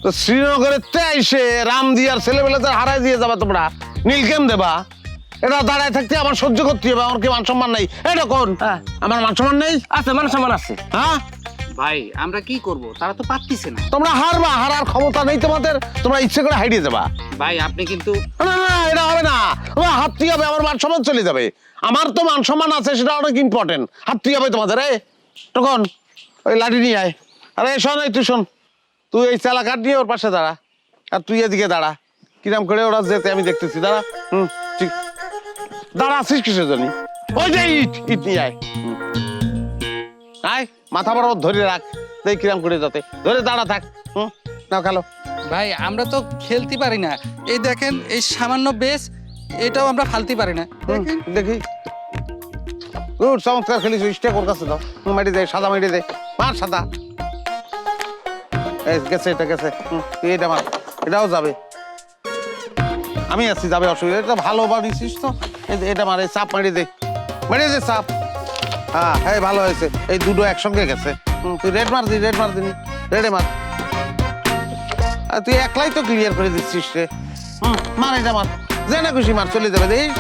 তো শ্রীনগরের এসে রামদিয়ার ছেলেবেলাতে হারাই দিয়ে যাবা তোমরা, নীলকেম দেবা। এটা দাঁড়ায় থাকতে আমার সহ্য করতে হবে, আমার কি মান সম্মান নেই? এটা কোন আমার মান সম্মান নেই? আছে, মান সম্মান আছে। হ্যাঁ ভাই আমরা কি করব, তারা তো পারতিছে না। তোমরা হারবা, হারার ক্ষমতা নেই তোমাদের, তোমরা ইচ্ছে করে হারিয়ে যাবা। ভাই আপনি কিন্তু না না এটা হবে না, তোমার হারতে হবে, আমার মান সম্মান চলে যাবে। আমার তো মান সম্মান আছে, সেটা অনেক ইম্পর্টেন্ট। হারতে হবে তোমাদের। তখন ওই লাঠি নিয়ে আয়। আরে শোন, তুই শোন, তুই এই চালা কাঠ নিয়ে ওর পাশে দাঁড়া, আর তুই এদিকে দাঁড়া। কিরাম করে ওরা যেতে আমি দেখতেছি, দাঁড়া। ঠিক দাঁড়া, আছিস কিসের জন্য? ওই যে ইট ইট নিয়ে আয়। আয়, মাথা বরাবর ধরে রাখ, দেখ কিরাম করে যাতে ধরে দাঁড়া থাক। নাও খেলো। ভাই আমরা তো খেলতে পারি না, এই দেখেন এই সামান্য বেস, এটাও আমরা ফালতে পারি না। দেখি গুড, চমৎকার খেলিস। স্টেক ওর কাছে দাও, মাটি দে, সাদা মাটি দে, মার সাদা। এই গেছে, এটা গেছে। তুই এটা মার, এটাও যাবে। আমি আছি, যাবে, অসুবিধা। এটা ভালো বানিয়েছিস তো, এটা মার, এই চাপ মারি দে, মারি দে চাপ। হ্যাঁ হ্যাঁ, ভালো হয়েছে। এই দুটো একসঙ্গে গেছে। তুই রেড মার দি, রেড মার দিনি, রেডে মার। আর তুই একলাই তো ক্লিয়ার করে দিচ্ছিস রে। মার, এটা মার, যে না খুশি মার, চলে যাবে। দেখ